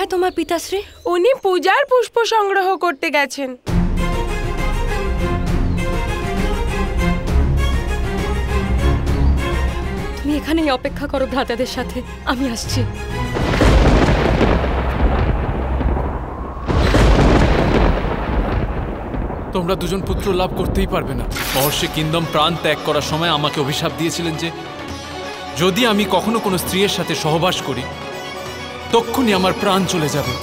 কোথায় তোমার পিতাশ্রী? উনি পূজার পুষ্প সংগ্রহ করতে গেছেন। তুমি এখানেই অপেক্ষা করো ভ্রাতাদের সাথে, আমি আসছি। তোমরা দুজন পুত্র লাভ করতেই পারবে না। মহর্ষি কিংদম প্রাণ ত্যাগ করার সময় আমাকে অভিশাপ দিয়েছিলেন যে যদি আমি কখনো কোনো স্ত্রীর সাথে সহবাস করি তখনই আমার প্রাণ চলে যাবে।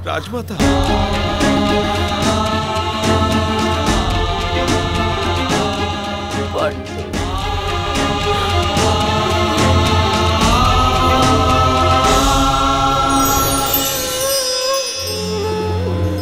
রাজমাতা,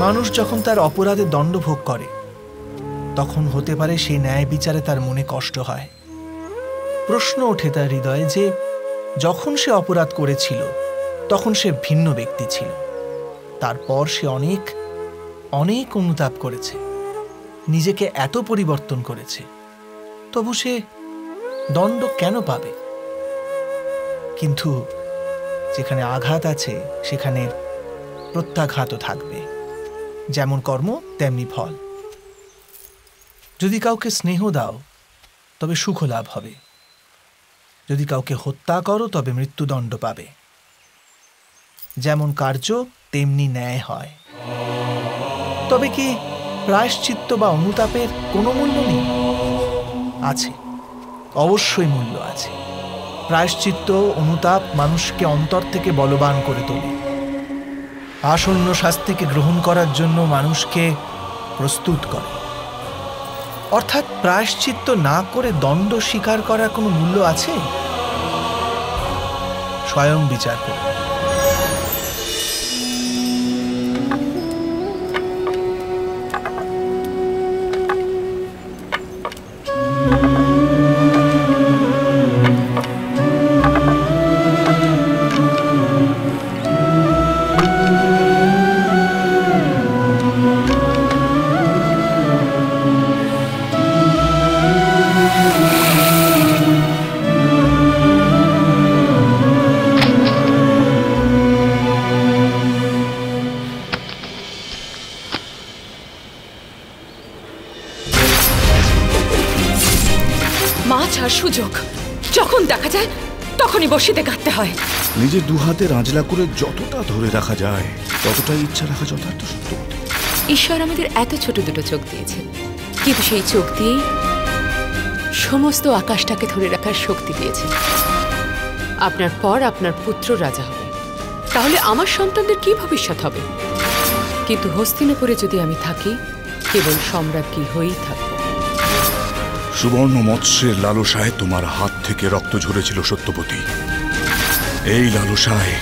মানুষ যখন তার অপরাধের দণ্ড ভোগ করে তখন হতে পারে সেই ন্যায় বিচারে তার মনে কষ্ট হয়। প্রশ্ন ওঠে তার হৃদয়ে যে যখন সে অপরাধ করেছিল তখন সে ভিন্ন ব্যক্তি ছিল, তারপর সে অনেক অনেক অনুতাপ করেছে, নিজেকে এত পরিবর্তন করেছে, তবু সে দণ্ড কেন পাবে? কিন্তু যেখানে আঘাত আছে সেখানে প্রত্যাঘাতও থাকবে। যেমন কর্ম তেমনি ফল। যদি কাউকে স্নেহ দাও তবে সুখ লাভ হবে, যদি কাউকে হত্যা করো তবে মৃত্যুদণ্ড পাবে। যেমন কার্য তেমনি ন্যায় হয়। তবে কি প্রায়শ্চিত্ত বা অনুতাপের কোনো মূল্য নেই? আছে, অবশ্যই মূল্য আছে। প্রায়শ্চিত্ত অনুতাপ মানুষকে অন্তর থেকে বলবান করে তোলে, আসন্ন শাস্তিকে গ্রহণ করার জন্য মানুষকে প্রস্তুত করে। অর্থাৎ প্রায়শ্চিত্ত না করে দণ্ড স্বীকার করার কোনো মূল্য আছে? স্বয়ং বিচার করুন। মাছ আর সুযোগ যখন দেখা যায় তখনই বসিতে কাটতে হয়। নিজের দু হাতে রাজলা করে যতটা ধরে রাখা যায় ততটাই ইচ্ছা রাখা যথার্থ সত্যবতী। ঈশ্বর আমাদের এত ছোট দুটো চোখ দিয়েছেন, কিন্তু সেই চোখ দিয়েই সমস্ত আকাশটাকে ধরে রাখার শক্তি দিয়েছেন। আপনার পর আপনার পুত্র রাজা হবে, তাহলে আমার সন্তানদের কি ভবিষ্যৎ হবে? কিন্তু হস্তিনাপুরে যদি আমি থাকি, কেবল সম্রাজ্ঞী হয়েই থাকব। সুবর্ণ মৎস্যের লালসায় তোমার হাত থেকে রক্ত ঝরেছিল সত্যবতী। এই লালসায়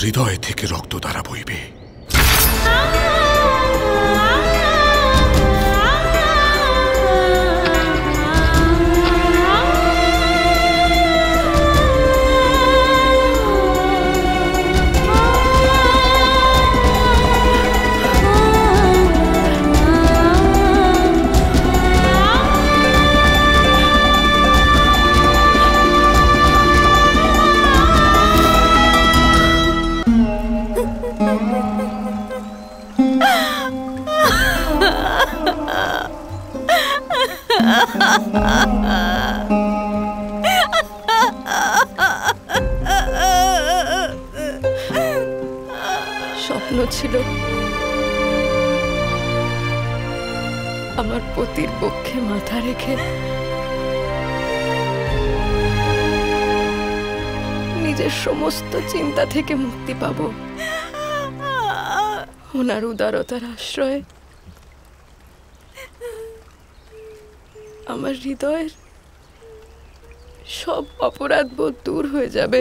হৃদয় থেকে রক্ত দ্বারা বইবে। স্বপ্ন ছিল আমার পতির পক্ষে মাথা রেখে নিজের সমস্ত চিন্তা থেকে মুক্তি পাব। ওনার উদারতার আশ্রয়ে আমার হৃদয়ের সব অপরাধ বোধ দূর হয়ে যাবে।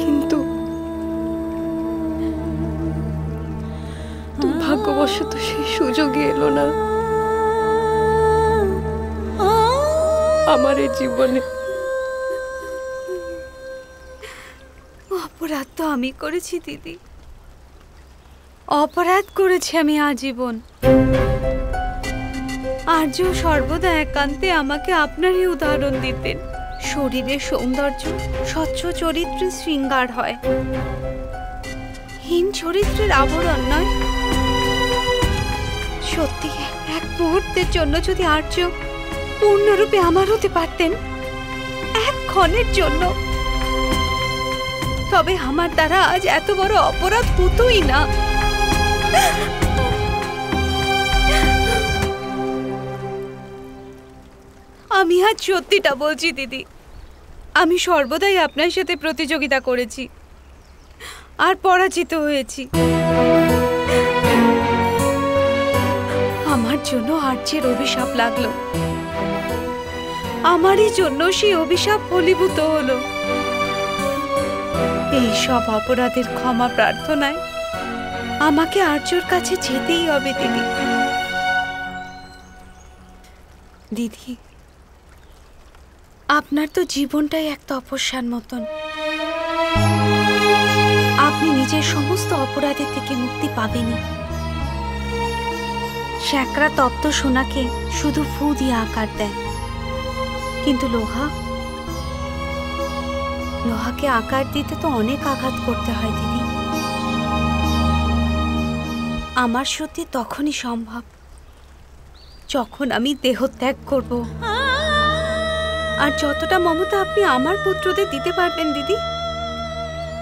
কিন্তু দুর্ভাগ্যবশত সেই সুযোগই এলো না আমার এই জীবনে। অপরাধ তো আমি করেছি দিদি, অপরাধ করেছি আমি আজীবন। আর্য সর্বদা একান্তে আমাকে আপনারই উদাহরণ দিতেন। শরীরের সৌন্দর্য স্বচ্ছ চরিত্রের শৃঙ্গার হয়, হীন চরিত্রের আবরণ নয়। সত্যি এক মুহূর্তের জন্য যদি আর্য পূর্ণরূপে আমার হতে পারতেন, এক ক্ষণের জন্য, তবে আমার দ্বারা আজ এত বড় অপরাধ হতোই না। আমি আজ সত্যিটা বলছি দিদি, আমি সর্বদাই আপনার সাথে প্রতিযোগিতা করেছি আর পরাজিত হয়েছি। আমার জন্য আর্যের অভিশাপ লাগলো, আমারই জন্য সেই অভিশাপ ফলীভূত হলো। এই সব অপরাধের ক্ষমা প্রার্থনায় আমাকে আর্যর কাছে যেতেই হবে দিদি। দিদি, আপনার তো জীবনটাই এক তপস্যার মতন। আপনি নিজের সমস্ত অপরাধের থেকে মুক্তি পাবেনই। শ্যাকরা তপ্ত সোনাকে শুধু ফু দিয়ে আকার দেয়, কিন্তু লোহাকে আকার দিতে তো অনেক আঘাত করতে হয় দিদি। আমার সত্যি তখনই সম্ভব যখন আমি দেহত্যাগ করব। আর যতটা মমতা আপনি আমার পুত্রদের দিতে পারবেন দিদি,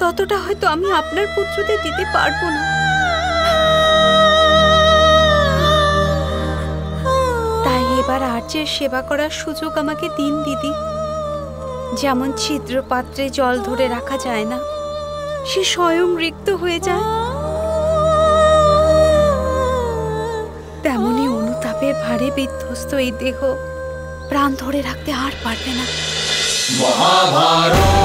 ততটা হয়তো আমি আপনার পুত্রদের দিতে পারবো না। তাই এবার আর্যের সেবা করার সুযোগ আমাকে দিন দিদি। যেমন ছিদ্র পাত্রে জল ধরে রাখা যায় না, সে স্বয়ং রিক্ত হয়ে যায়, তেমনি অনুতাপের ভারে বিধ্বস্ত এই দেহ প্রাণ ধরে রাখতে আর পারবে না। মহাভারত।